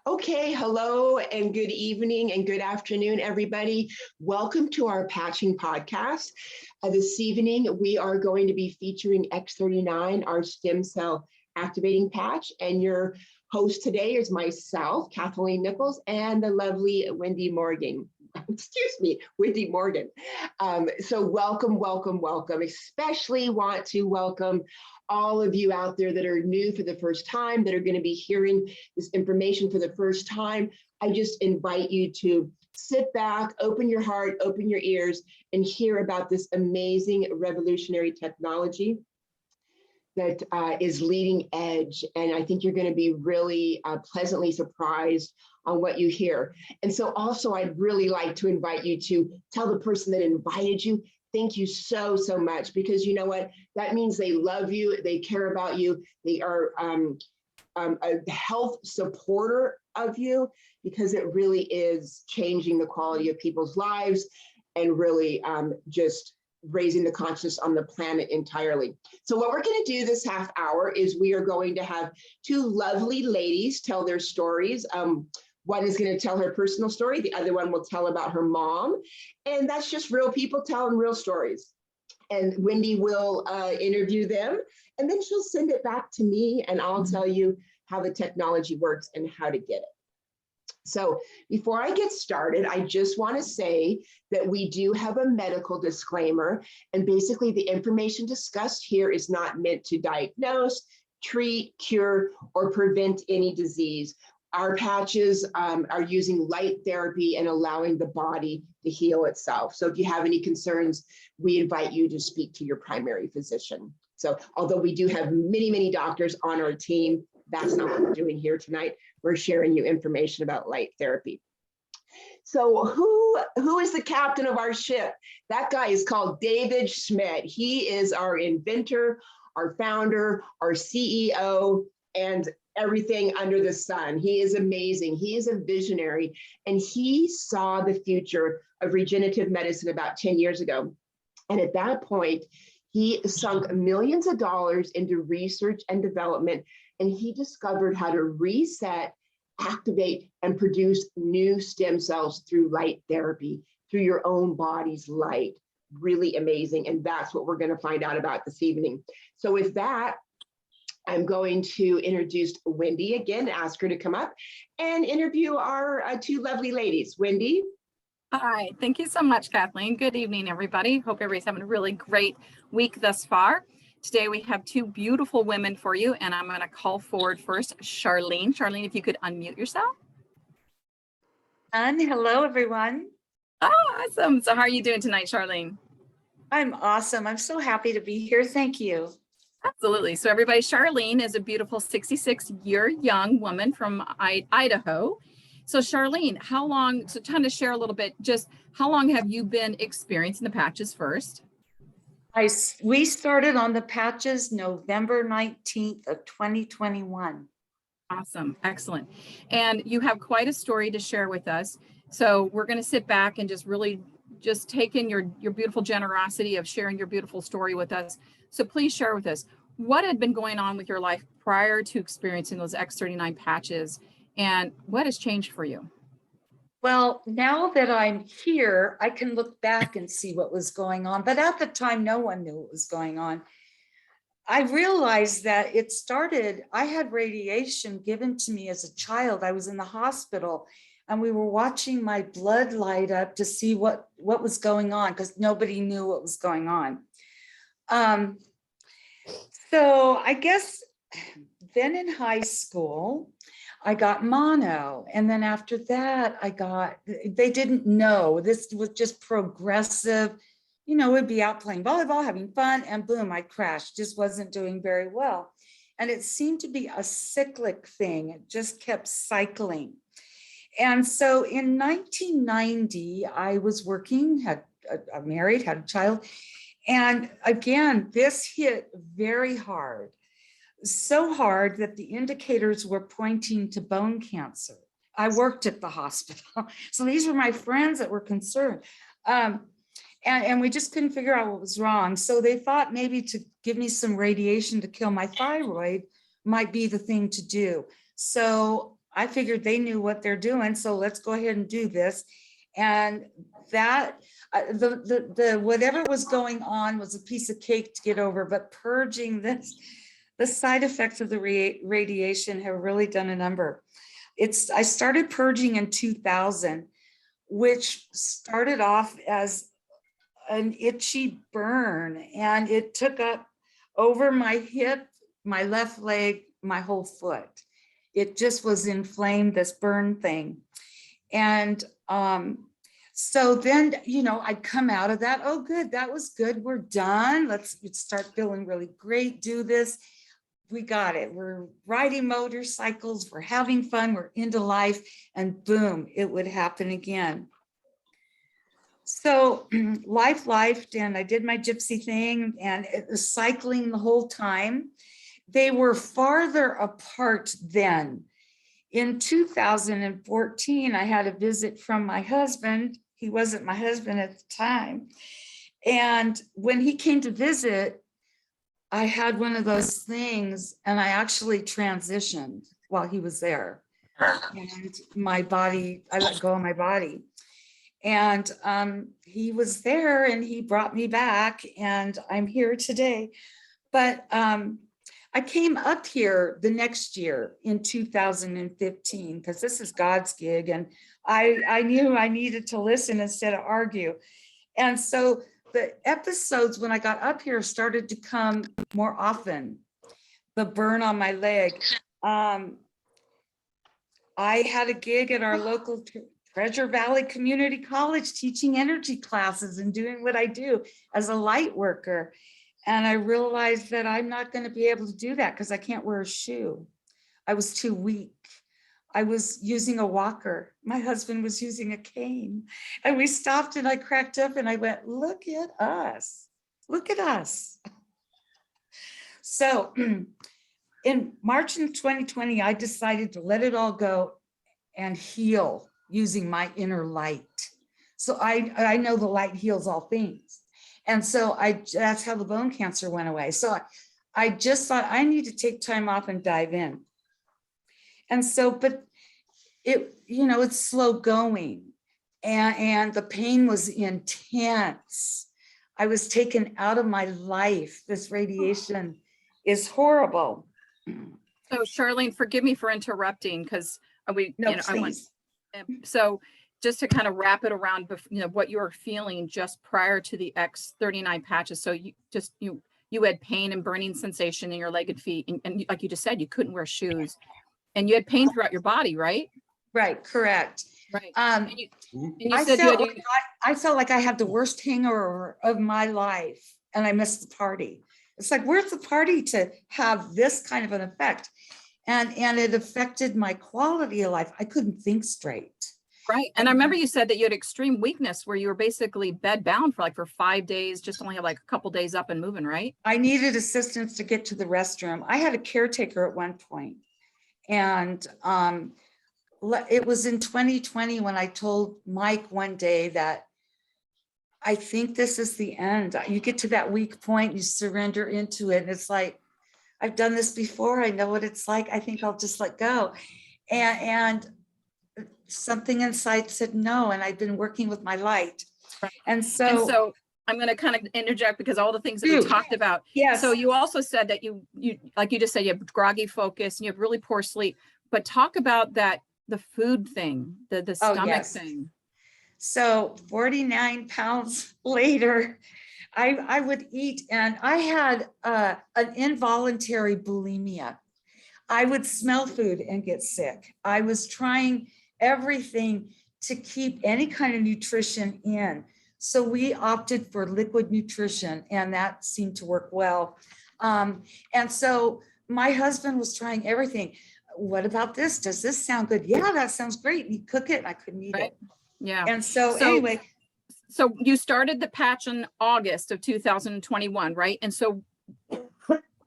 Okay, hello and good evening and good afternoon, everybody. Welcome to our patching podcast. This evening, we are going to be featuring X39, our stem cell activating patch. And your host today is myself, Kathleen Nichols, and the lovely Wendy Morgan. Wendy Morgan. So welcome, welcome, welcome. Especially want to welcome all of you out there that are new for the first time, that are going to be hearing this information for the first time. I just invite you to sit back, open your heart, open your ears, and hear about this amazing revolutionary technology that is leading edge. And I think you're going to be really pleasantly surprised on what you hear. And so also, I'd really like to invite you to tell the person that invited you, thank you so, so much, because you know what? That means they love you, they care about you, they are a health supporter of you, because it really is changing the quality of people's lives and really just raising the consciousness on the planet entirely. So what we're going to do this half hour is we are going to have two lovely ladies tell their stories. One is going to tell her personal story. The other one will tell about her mom. And that's just real people telling real stories. And Wendy will interview them, and then she'll send it back to me, and I'll tell you how the technology works and how to get it. So before I get started, I just want to say that we do have a medical disclaimer, and basically the information discussed here is not meant to diagnose, treat, cure, or prevent any disease. Our patches are using light therapy and allowing the body to heal itself. So if you have any concerns, we invite you to speak to your primary physician. So although we do have many, many doctors on our team, that's not what we're doing here tonight. We're sharing you information about light therapy. So who is the captain of our ship? That guy is called David Schmidt. He is our inventor, our founder, our CEO, and everything under the sun. He is amazing. He is a visionary, and he saw the future of regenerative medicine about 10 years ago. And at that point, he sunk millions of dollars into research and development, and he discovered how to reset, activate, and produce new stem cells through light therapy, through your own body's light. Really amazing. And that's what we're going to find out about this evening. So with that, I'm going to introduce Wendy again, ask her to come up and interview our two lovely ladies. Wendy. Hi, thank you so much, Kathleen. Good evening, everybody. Hope everybody's having a really great week thus far. Today we have two beautiful women for you, and I'm going to call forward first Charlene. Charlene, if you could unmute yourself. And hello, everyone. Oh, awesome. So how are you doing tonight, Charlene? I'm awesome. I'm so happy to be here. Thank you. Absolutely. So everybody, Charlene is a beautiful 66-year young woman from Idaho. So Charlene, so trying to share a little bit, just how long have you been experiencing the patches first? We started on the patches November 19th of 2021. Awesome. Excellent. And you have quite a story to share with us. So we're going to sit back and just take in your beautiful generosity of sharing your beautiful story with us. So please share with us what had been going on with your life prior to experiencing those X39 patches, and what has changed for you? Well, now that I'm here, I can look back and see what was going on. But at the time, no one knew what was going on. I realized that it started, I had radiation given to me as a child. I was in the hospital, and we were watching my blood light up to see what was going on, because nobody knew what was going on. So I guess then in high school, I got mono. And then after that, they didn't know. This was just progressive. You know, we'd be out playing volleyball, having fun, and boom, I crashed. Just wasn't doing very well. And it seemed to be a cyclic thing. It just kept cycling. And so in 1990, I was working, married, had a child. And again, this hit very hard, so hard that the indicators were pointing to bone cancer. I worked at the hospital. So these were my friends that were concerned. And we just couldn't figure out what was wrong. So they thought maybe to give me some radiation to kill my thyroid might be the thing to do. So I figured they knew what they're doing. So let's go ahead and do this. And that the whatever was going on was a piece of cake to get over, but purging this, the side effects of the radiation have really done a number. I started purging in 2000, which started off as an itchy burn, and it took up over my hip, my left leg, my whole foot. It just was inflamed, this burn thing. And so then, you know, I'd come out of that. Oh, good, that was good. We're done. Let's start feeling really great. Do this. We got it. We're riding motorcycles. We're having fun. We're into life. And boom, it would happen again. So life lifed, and I did my gypsy thing, and it was cycling the whole time. They were farther apart then. In 2014, I had a visit from my husband. He wasn't my husband at the time. And when he came to visit, I had one of those things, and I actually transitioned while he was there. And my body, I let go of my body. And he was there, and he brought me back, and I'm here today. But I came up here the next year in 2015, because this is God's gig, and I knew I needed to listen instead of argue. And so the episodes when I got up here started to come more often. The burn on my leg. I had a gig at our local Treasure Valley Community College teaching energy classes and doing what I do as a light worker. And I realized that I'm not going to be able to do that because I can't wear a shoe. I was too weak. I was using a walker. My husband was using a cane. And we stopped, and I cracked up and I went, look at us. Look at us. So in March of 2020, I decided to let it all go and heal using my inner light. So I know the light heals all things. And so that's how the bone cancer went away. So I just thought I need to take time off and dive in. And so, but it, you know, it's slow going, and the pain was intense. I was taken out of my life. This radiation is horrible. So Charlene, forgive me for interrupting, because No, you know, I want, please. so just to kind of wrap it around, you know, what you were feeling just prior to the X39 patches. So you had pain and burning sensation in your leg and feet, and like you just said, you couldn't wear shoes, and you had pain throughout your body, right? Right, correct. Right. And you I said felt like I felt like I had the worst hangover of my life, and I missed the party. It's like, where's the party to have this kind of an effect? And it affected my quality of life. I couldn't think straight. right. And I remember you said that you had extreme weakness where you were basically bed bound for 5 days, just only had like a couple days up and moving, right? I needed assistance to get to the restroom. I had a caretaker at one point, and it was in 2020 when I told Mike one day that I think this is the end. You get to that weak point, you surrender into it, and it's like, I've done this before. I know what it's like. I think I'll just let go. And something inside said no, and I've been working with my light. Right. And so I'm going to kind of interject, because all the things that we Dude. talked about. yes. So you also said that you like you just said, you have groggy focus and you have really poor sleep, but talk about that, the food thing, the stomach yes. thing. So 49 pounds later, I would eat, and I had an involuntary bulimia. I would smell food and get sick. I was trying everything to keep any kind of nutrition in. So we opted for liquid nutrition, and that seemed to work well. And so my husband was trying everything. What about this? Does this sound good? Yeah, that sounds great. And he'd cook it, and I couldn't eat it. Yeah. And so anyway. So you started the patch in August of 2021, right? And so.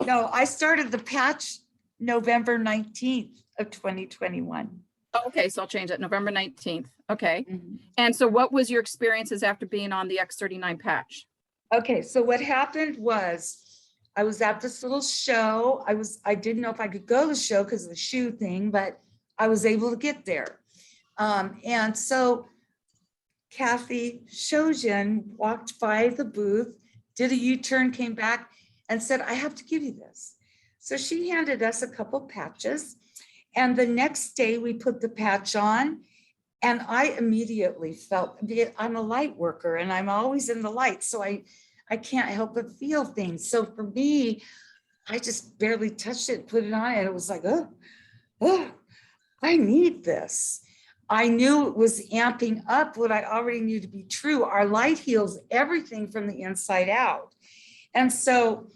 No, I started the patch November 19th of 2021. Okay, so I'll change that, November 19th. Okay. Mm-hmm. And so what was your experiences after being on the X39 patch? Okay, so what happened was I was at this little show. I didn't know if I could go to the show because of the shoe thing, but I was able to get there. And so Kathy Shojan walked by the booth, did a U-turn, came back and said, I have to give you this. So she handed us a couple patches. And the next day we put the patch on, and I immediately felt, I'm a light worker and I'm always in the light. So I can't help but feel things. So for me, I just barely touched it, put it on, and it was like, oh, I need this. I knew it was amping up what I already knew to be true. Our light heals everything from the inside out. And so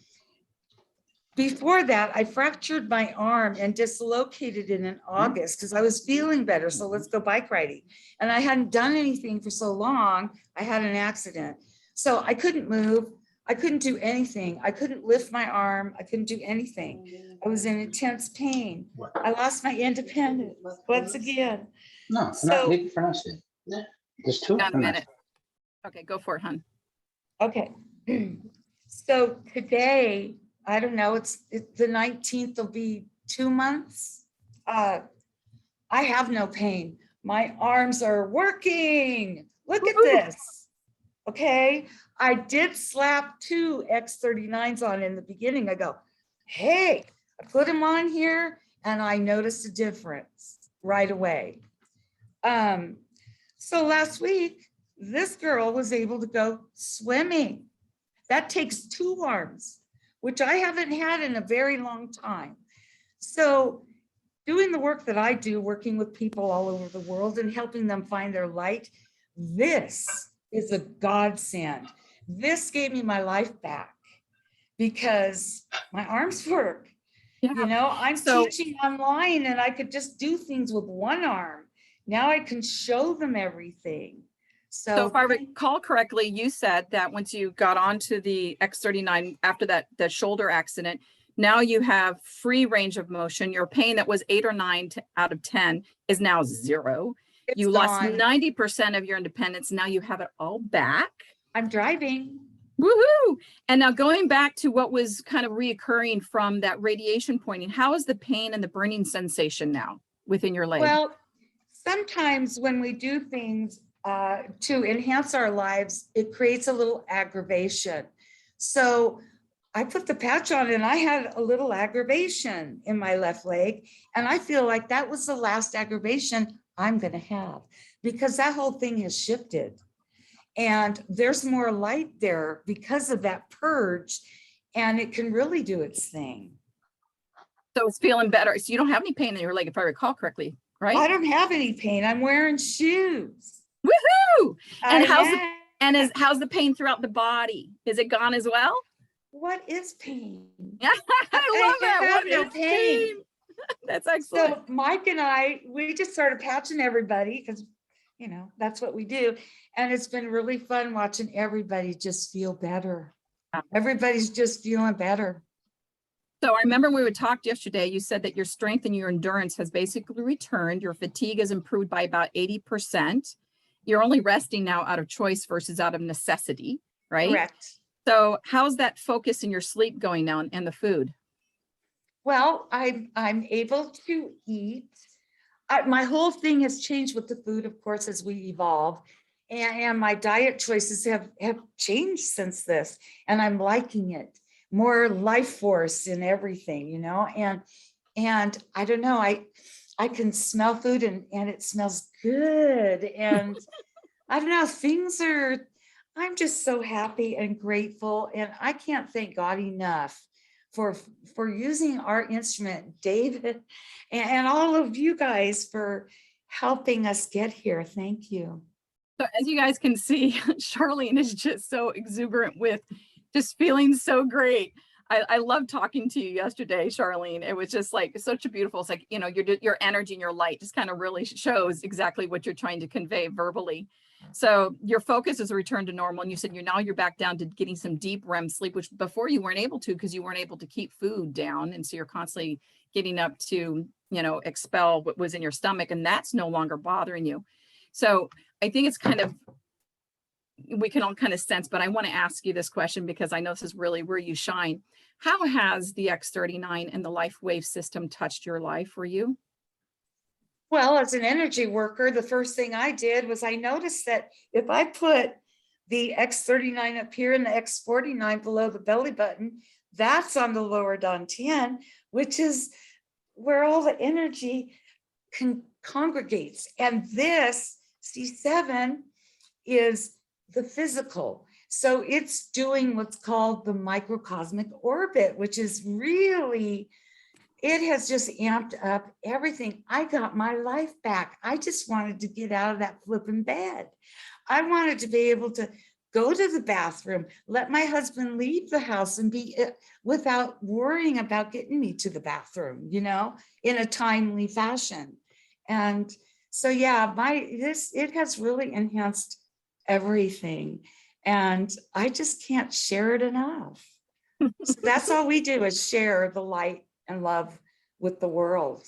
before that, I fractured my arm and dislocated it in August because I was feeling better. So let's go bike riding. And I hadn't done anything for so long. I had an accident. So I couldn't move. I couldn't do anything. I couldn't lift my arm. I couldn't do anything. I was in intense pain. I lost my independence once again. No, So- not for us. There's two. Got a minute. Okay, go for it, hon. Okay. So today, I don't know, it's the 19th will be 2 months. I have no pain. My arms are working. Look at this. Okay. I did slap 2 X39s on in the beginning. I go, hey, I put them on here and I noticed a difference right away. So last week, this girl was able to go swimming. That takes 2 arms, which I haven't had in a very long time. So doing the work that I do, working with people all over the world and helping them find their light, this is a godsend. This gave me my life back because my arms work. Yeah. You know, I'm So- teaching online and I could just do things with one arm. Now I can show them everything. So if I recall correctly, you said that once you got onto the X39 after the shoulder accident, now you have free range of motion. Your pain that was 8 or 9 out of 10 is now 0. It's You lost gone. 90% of your independence. Now you have it all back. I'm driving. Woohoo! And now going back to what was kind of reoccurring from that radiation pointing, how is the pain and the burning sensation now within your leg? Well, sometimes when we do things to enhance our lives, it creates a little aggravation. So I put the patch on and I had a little aggravation in my left leg. And I feel like that was the last aggravation I'm going to have because that whole thing has shifted. And there's more light there because of that purge, and it can really do its thing. So it's feeling better. So you don't have any pain in your leg, if I recall correctly, right? I don't have any pain. I'm wearing shoes. Woohoo! And I how's the pain throughout the body? Is it gone as well? What is pain? I love that. have What no is pain. pain? That's excellent. So Mike and I, we just started patching everybody because, you know, that's what we do. And it's been really fun watching everybody just feel better. Everybody's just feeling better. So I remember when we talked yesterday, you said that your strength and your endurance has basically returned. Your fatigue has improved by about 80%. You're only resting now out of choice versus out of necessity, right? Correct. So how's that focus in your sleep going now and the food? Well, I'm able to eat. My whole thing has changed with the food, of course, as we evolve. And my diet choices have changed since this. And I'm liking it. More life force in everything, you know. And I don't know, I can smell food and it smells good. And I don't know, I'm just so happy and grateful. And I can't thank God enough for using our instrument, David, and all of you guys for helping us get here. Thank you. So as you guys can see, Charlene is just so exuberant with just feeling so great. I love talking to you yesterday, Charlene. It was just like such a beautiful, it's like, you know, your energy and your light just kind of really shows exactly what you're trying to convey verbally. So your focus is a return to normal. And you said you're back down to getting some deep REM sleep, which before you weren't able to because you weren't able to keep food down. And so you're constantly getting up to, you know, expel what was in your stomach, and that's no longer bothering you. So I think it's kind of we can all kind of sense, but I want to ask you this question because I know this is really where you shine. How has the X39 and the LifeWave system touched your life for you? Well, as an energy worker, the first thing I did was I noticed that if I put the X39 up here and the X49 below the belly button, that's on the lower dantian, which is where all the energy congregates. And this C7 is the physical. So it's doing what's called the microcosmic orbit, which is really, it has just amped up everything. I got my life back. I just wanted to get out of that flipping bed. I wanted to be able to go to the bathroom, let my husband leave the house and be without worrying about getting me to the bathroom, you know, in a timely fashion. And so, yeah, it has really enhanced everything. And I just can't share it enough. So that's all we do is share the light and love with the world.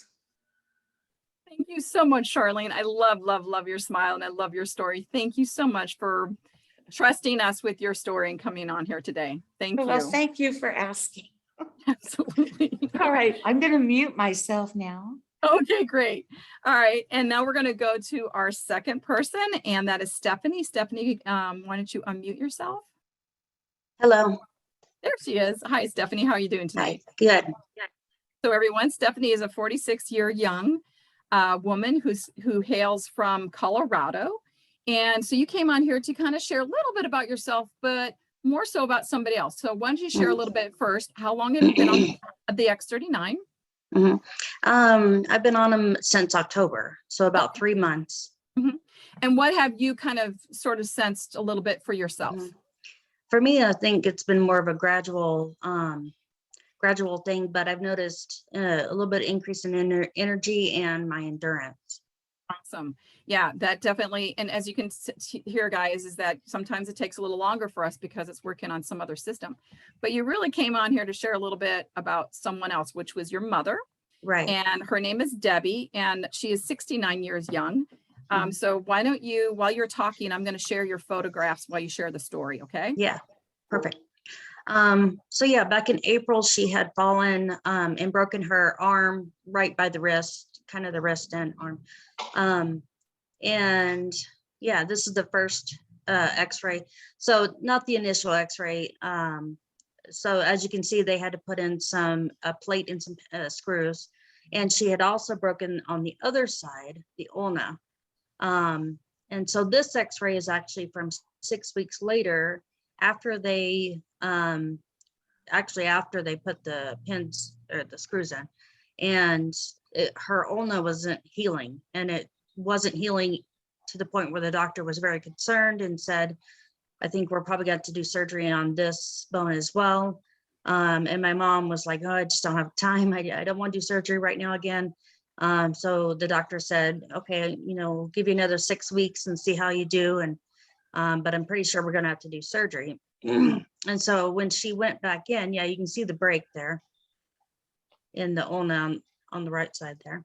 Thank you so much, Charlene. I love your smile and I love your story. Thank you so much for trusting us with your story and coming on here today. Thank you. Well, thank you for asking. Absolutely. All right, I'm going to mute myself now. Okay, great. All right. And now we're going to go to our second person, and that is Stephanie. Stephanie, why don't you unmute yourself? Hello. There she is. Hi, Stephanie. How are you doing tonight? Hi. Good. So everyone, Stephanie is a 46-year young woman who hails from Colorado. And so you came on here to kind of share a little bit about yourself, but more so about somebody else. So why don't you share a little bit first? How long have you been on the X39? I've been on them since October, so about 3 months. And what have you kind of sort of sensed a little bit for yourself? For me, I think it's been more of a gradual thing, but I've noticed a little bit increase in energy and my endurance. Awesome. Yeah, that definitely. And as you can hear, guys, is that sometimes it takes a little longer for us because it's working on some other system. But you really came on here to share a little bit about someone else, which was your mother. Right. And her name is Debbie, and she is 69 years young. So why don't you, while you're talking, I'm going to share your photographs while you share the story. Okay. Yeah. Perfect. So yeah, back in April, she had fallen and broken her arm right by the wrist, kind of the wrist and arm. And yeah, this is the first x-ray. So not the initial x-ray. So as you can see, they had to put in a plate and some screws. And she had also broken on the other side, the ulna. And so this x-ray is actually from 6 weeks later, after they after they put the pins or the screws in, and her ulna wasn't healing, and it wasn't healing to the point where the doctor was very concerned and said, I think we're probably going to do surgery on this bone as well. And my mom was like, oh, I just don't have time. I don't want to do surgery right now again. So the doctor said, okay, we'll give you another 6 weeks and see how you do. And but I'm pretty sure we're going to have to do surgery. And so when she went back in, yeah, you can see the break there in the ulna on the right side there.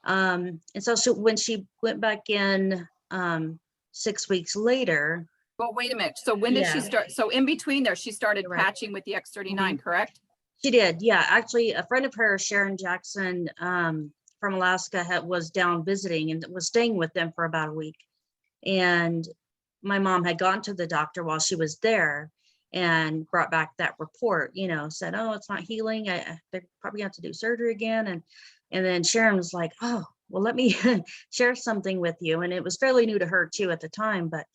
And so when she went back in 6 weeks later. Well, wait a minute. So when did she start? So in between there, she started patching with the X39, correct? She did. Yeah. Actually, a friend of hers, Sharon Jackson, from Alaska, was down visiting and was staying with them for about a week. And my mom had gone to the doctor while she was there and brought back that report, said, oh, it's not healing. They're probably going to have to do surgery again. And then Sharon was like, oh, well, let me share something with you. And it was fairly new to her too at the time, but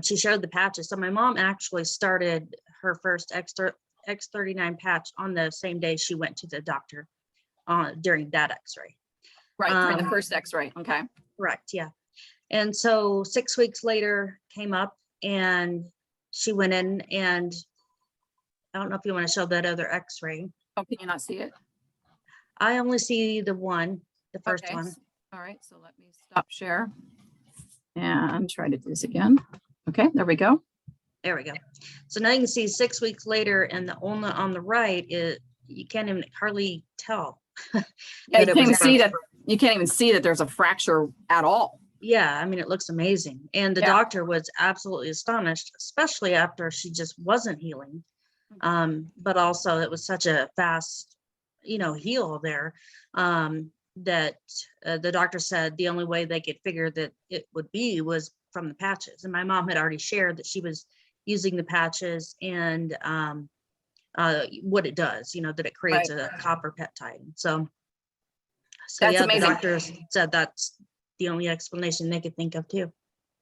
she showed the patches. So my mom actually started her first X39 patch on the same day she went to the doctor during that x-ray. Right, during the first x-ray. Okay. Correct. Yeah. And so 6 weeks later came up and she went in, and I don't know if you want to show that other x-ray. Oh, can you not see it? I only see the first one. All right. So let me stop share and try to do this again. Okay, there we go. There we go. So now you can see 6 weeks later, and the ulna on the right, you can't even hardly tell. Yeah, you can't even see that. You can't even see that there's a fracture at all. Yeah, I mean, it looks amazing. And the Yeah. doctor was absolutely astonished, especially after she just wasn't healing. But also it was such a fast, heal there, that the doctor said the only way they could figure that it would be was from the patches. And my mom had already shared that she was using the patches and what it does, that it creates Right. a copper peptide. So That's yeah, amazing. the doctors said that's the only explanation they could think of too.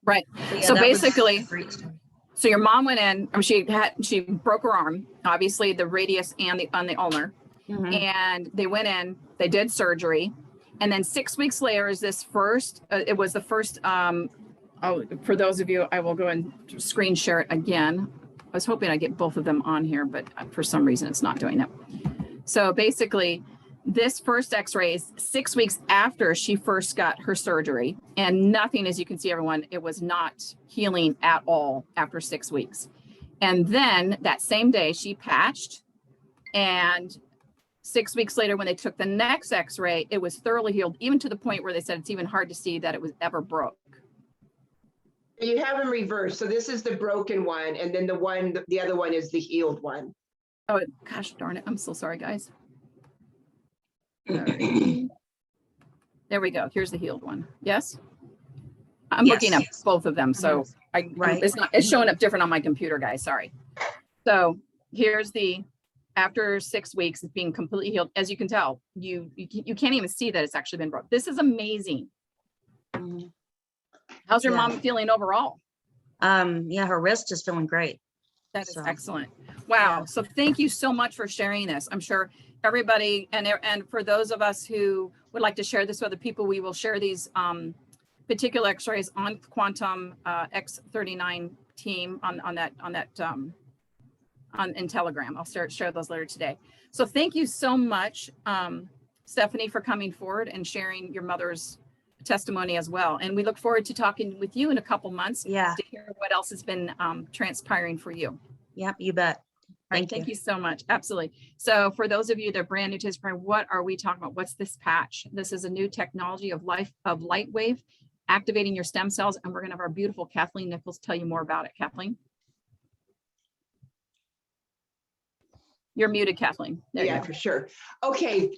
Right. But yeah, So that was basically, a great story. so your mom went in, she broke her arm, obviously the radius and on the ulnar, Mhm. and they went in, they did surgery. And then 6 weeks later is this first, it was the first, for those of you, I will go and screen share it again. I was hoping I'd get both of them on here, but for some reason it's not doing that. So basically, this first x-ray is 6 weeks after she first got her surgery, and nothing, as you can see, everyone, it was not healing at all after 6 weeks. And then that same day she patched, and 6 weeks later, when they took the next x-ray, it was thoroughly healed, even to the point where they said it's even hard to see that it was ever broke. You have them reversed. So this is the broken one, and then the other one is the healed one. Oh, gosh darn it. I'm so sorry, guys. Sorry. There we go. Here's the healed one. Yes? I'm looking up both of them. So Right. it's showing up different on my computer, guys. Sorry. So here's the, after 6 weeks of being completely healed. As you can tell, you can't even see that it's actually been broke. This is amazing. Mhm. How's your Yeah. mom feeling overall? Yeah, her wrist is feeling great. That is So, excellent. Wow. yeah. So thank you so much for sharing this. I'm sure everybody, and for those of us who would like to share this with other people, we will share these particular x-rays on Quantum X39 team in Telegram. I'll share those later today. So thank you so much, Stephanie, for coming forward and sharing your mother's testimony as well. And we look forward to talking with you in a couple months Yeah. to hear what else has been transpiring for you. Yep, you bet. Thank you so much. Absolutely. So for those of you that are brand new to this program, what are we talking about? What's this patch? This is a new technology of LightWave, activating your stem cells. And we're going to have our beautiful Kathleen Nichols tell you more about it. Kathleen? You're muted, Kathleen. There you Yeah, go. for sure. Okay.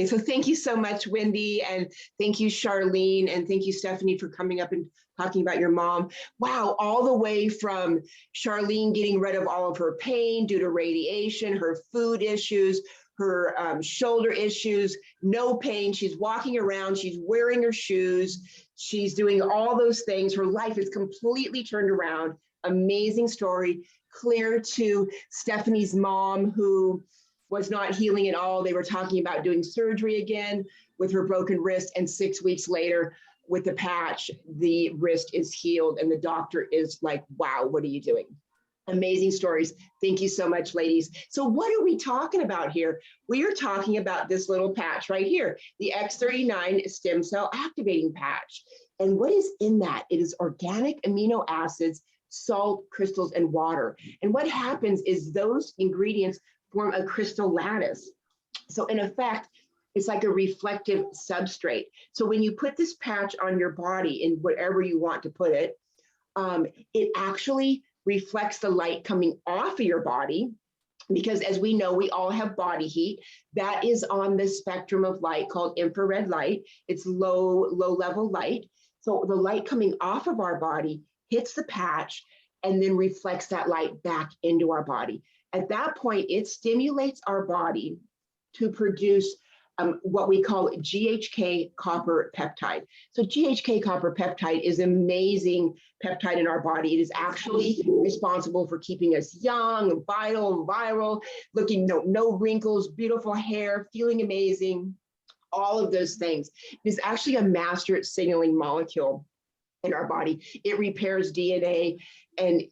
So thank you so much, Wendy, and thank you, Charlene, and thank you, Stephanie, for coming up and talking about your mom. Wow, all the way from Charlene getting rid of all of her pain due to radiation, her food issues, her shoulder issues, no pain. She's walking around, she's wearing her shoes, she's doing all those things. Her life is completely turned around. Amazing story. Clear to Stephanie's mom, who was not healing at all. They were talking about doing surgery again with her broken wrist, and 6 weeks later with the patch, the wrist is healed, and the doctor is like, wow, what are you doing? Amazing stories. Thank you so much, ladies. So what are we talking about here? We are talking about this little patch right here, the X39 stem cell activating patch. And what is in that? It is organic amino acids, salt, crystals, and water. And what happens is those ingredients form a crystal lattice. So in effect, it's like a reflective substrate. So when you put this patch on your body in whatever you want to put it, it actually reflects the light coming off of your body, because as we know, we all have body heat. That is on the spectrum of light called infrared light. It's low level light. So the light coming off of our body hits the patch and then reflects that light back into our body. At that point, it stimulates our body to produce what we call GHK copper peptide. So GHK copper peptide is an amazing peptide in our body. It is actually responsible for keeping us young, vital, viral, looking no wrinkles, beautiful hair, feeling amazing, all of those things. It is actually a master signaling molecule in our body. It repairs DNA, and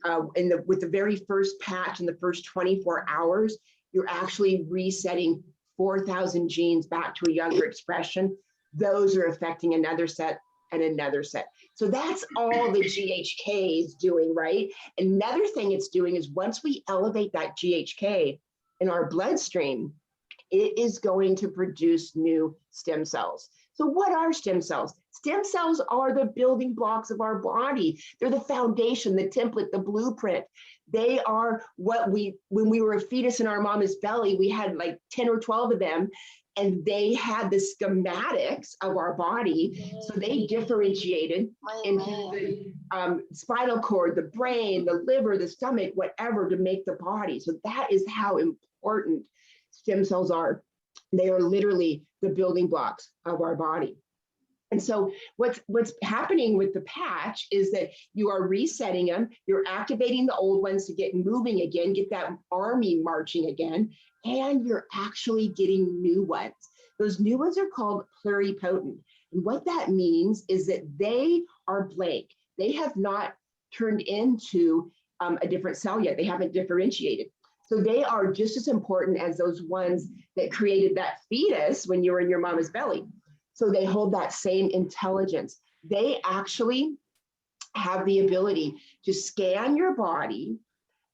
with the very first patch in the first 24 hours, you're actually resetting 4,000 genes back to a younger expression. Those are affecting another set and another set. So that's all the GHK is doing, right? Another thing it's doing is once we elevate that GHK in our bloodstream, it is going to produce new stem cells. So what are stem cells? Stem cells are the building blocks of our body. They're the foundation, the template, the blueprint. They are what when we were a fetus in our mama's belly, we had like 10 or 12 of them, and they had the schematics of our body. So they differentiated into the spinal cord, the brain, the liver, the stomach, whatever, to make the body. So that is how important stem cells are. They are literally the building blocks of our body. And so what's happening with the patch is that you are resetting them, you're activating the old ones to get moving again, get that army marching again, and you're actually getting new ones. Those new ones are called pluripotent. And what that means is that they are blank. They have not turned into a different cell yet. They haven't differentiated. So they are just as important as those ones that created that fetus when you were in your mama's belly. So they hold that same intelligence. They actually have the ability to scan your body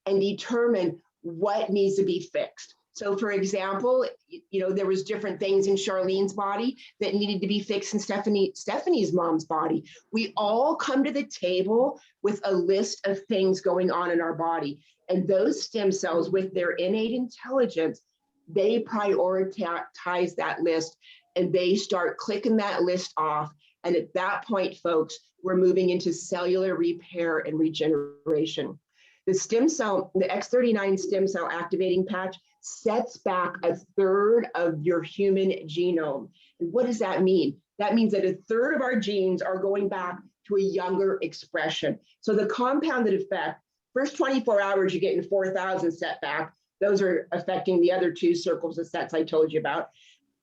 and determine what needs to be fixed. So for example, there was different things in Charlene's body that needed to be fixed in Stephanie's mom's body. We all come to the table with a list of things going on in our body. And those stem cells, with their innate intelligence, they prioritize that list and they start clicking that list off. And at that point, folks, we're moving into cellular repair and regeneration. The stem cell, the X39 stem cell activating patch, sets back a third of your human genome. And what does that mean? That means that a third of our genes are going back to a younger expression. So the compounded effect, first 24 hours, you're getting 4,000 set back. Those are affecting the other two circles of sets I told you about.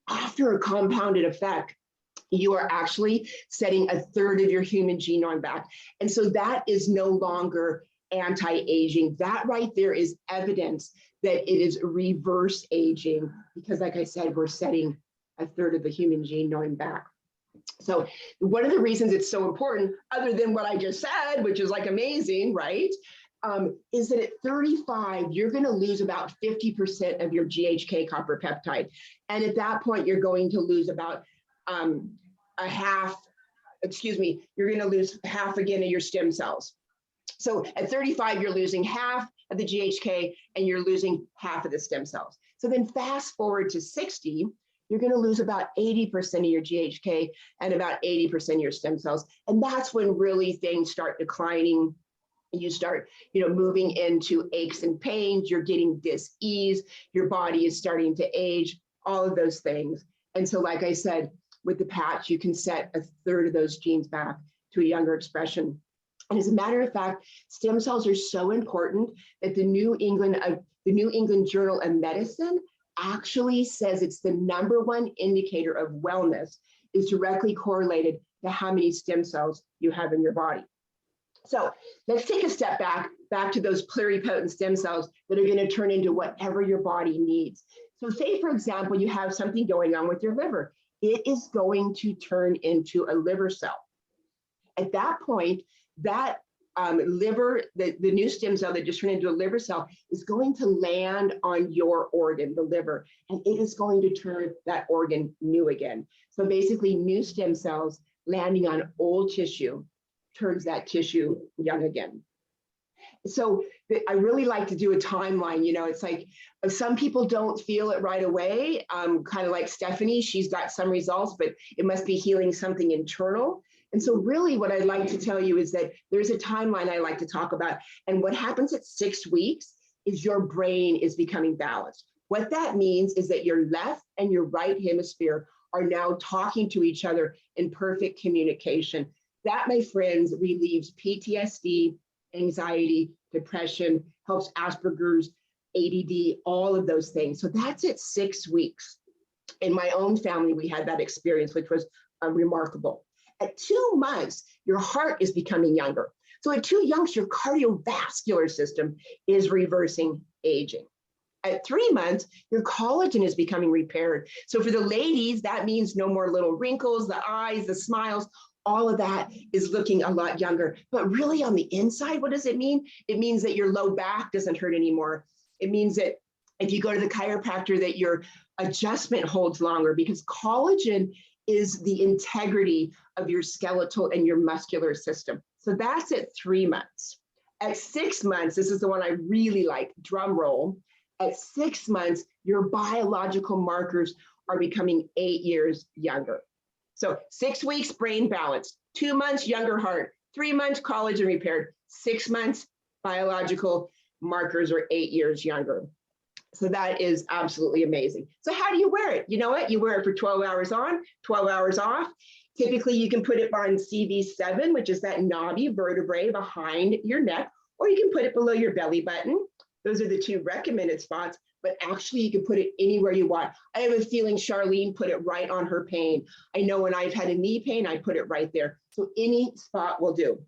After a compounded effect, you are actually setting a third of your human genome back. And so that is no longer anti-aging. That right there is evidence that it is reverse aging, because like I said, we're setting a third of the human genome back. So one of the reasons it's so important, other than what I just said, which is like amazing, right? Is that at 35, you're going to lose about 50% of your GHK copper peptide. And at that point, you're going to lose about you're going to lose half again of your stem cells. So at 35, you're losing half of the GHK and you're losing half of the stem cells. So then fast forward to 60, you're going to lose about 80% of your GHK and about 80% of your stem cells. And that's when really things start declining. You start, moving into aches and pains, you're getting dis-ease, your body is starting to age, all of those things. And so, like I said, with the patch, you can set a third of those genes back to a younger expression. And as a matter of fact, stem cells are so important that the New England Journal of Medicine actually says it's the #1 indicator of wellness is directly correlated to how many stem cells you have in your body. So let's take a step back to those pluripotent stem cells that are going to turn into whatever your body needs. So say, for example, you have something going on with your liver. It is going to turn into a liver cell. At that point, that liver, the new stem cell that just turned into a liver cell is going to land on your organ, the liver, and it is going to turn that organ new again. So basically, new stem cells landing on old tissue turns that tissue young again. So I really like to do a timeline. It's like some people don't feel it right away, kind of like Stephanie. She's got some results, but it must be healing something internal. And so really what I'd like to tell you is that there's a timeline I like to talk about. And what happens at 6 weeks is your brain is becoming balanced. What that means is that your left and your right hemisphere are now talking to each other in perfect communication. That, my friends, relieves PTSD, anxiety, depression, helps Asperger's, ADD, all of those things. So that's at 6 weeks. In my own family, we had that experience, which was remarkable. At 2 months, your heart is becoming younger. So at 2 months, your cardiovascular system is reversing aging. At 3 months, your collagen is becoming repaired. So for the ladies, that means no more little wrinkles, the eyes, the smiles, all of that is looking a lot younger. But really on the inside, what does it mean? It means that your low back doesn't hurt anymore. It means that if you go to the chiropractor, that your adjustment holds longer, because collagen is the integrity of your skeletal and your muscular system. So that's at 3 months. At 6 months, this is the one I really like, drum roll. At 6 months, your biological markers are becoming 8 years younger. So 6 weeks, brain balance, 2 months, younger heart, 3 months, collagen repaired, 6 months, biological markers are 8 years younger. So that is absolutely amazing. So how do you wear it? You know what? You wear it for 12 hours on, 12 hours off. Typically, you can put it on CV7, which is that knobby vertebrae behind your neck, or you can put it below your belly button. Those are the 2 recommended spots, but actually you can put it anywhere you want. I have a feeling Charlene put it right on her pain. I know when I've had a knee pain, I put it right there. So any spot will do.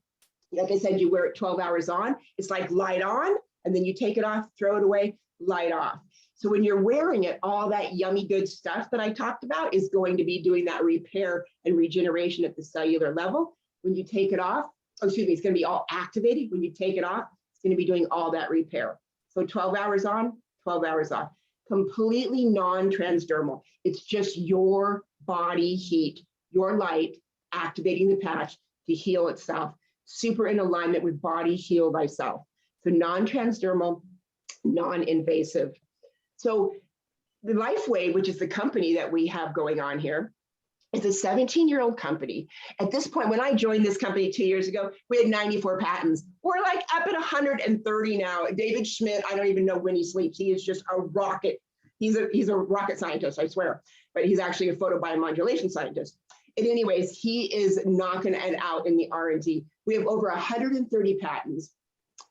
Like I said, you wear it 12 hours on. It's like light on, and then you take it off, throw it away, light off. So when you're wearing it, all that yummy good stuff that I talked about is going to be doing that repair and regeneration at the cellular level. When you take it off, it's going to be all activated. When you take it off, it's going to be doing all that repair. So 12 hours on, 12 hours off. Completely non-transdermal. It's just your body heat, your light activating the patch to heal itself. Super in alignment with body heal thyself. So non-transdermal, non-invasive. So the LifeWave, which is the company that we have going on here, is a 17-year-old company. At this point, when I joined this company 2 years ago, we had 94 patents. We're like up at 130 now. David Schmidt, I don't even know when he sleeps. He is just a rocket. He's a rocket scientist, I swear, but he's actually a photobiomodulation scientist. And anyways, he is knocking it out in the R&D. We have over 130 patents.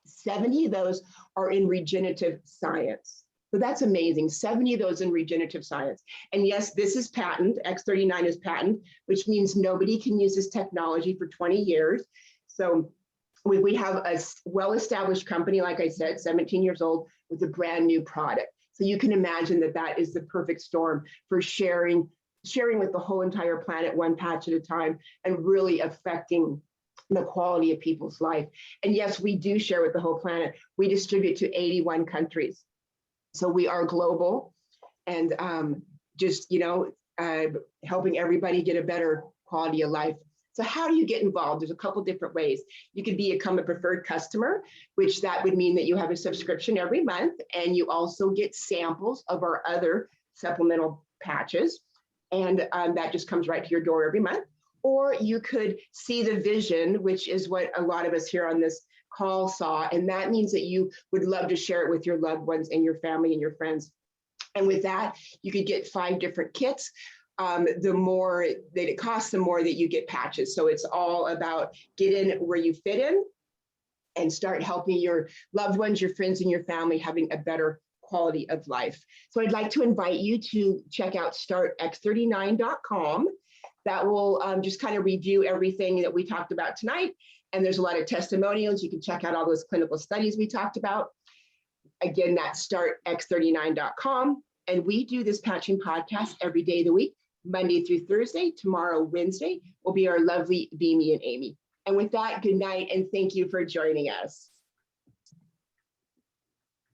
70 of those are in regenerative science. So that's amazing. 70 of those in regenerative science. And yes, this is patent. X39 is patent, which means nobody can use this technology for 20 years. So we have a well-established company, like I said, 17 years old, with a brand new product. So you can imagine that that is the perfect storm for sharing with the whole entire planet, one patch at a time, and really affecting the quality of people's life. And yes, we do share with the whole planet. We distribute to 81 countries. So we are global, and just, helping everybody get a better quality of life. So how do you get involved? There's a couple different ways. You could become a preferred customer, which that would mean that you have a subscription every month, and you also get samples of our other supplemental patches. And that just comes right to your door every month. Or you could see the vision, which is what a lot of us here on this call saw. And that means that you would love to share it with your loved ones and your family and your friends. And with that, you could get 5 different kits. The more that it costs, the more that you get patches. So it's all about get in where you fit in and start helping your loved ones, your friends, and your family having a better quality of life. So I'd like to invite you to check out startx39.com. That will just kind of review everything that we talked about tonight. And there's a lot of testimonials. You can check out all those clinical studies we talked about. Again, that's startx39.com. And we do this patching podcast every day of the week, Monday through Thursday. Tomorrow, Wednesday, will be our lovely Beamy and Amy. And with that, good night, and thank you for joining us.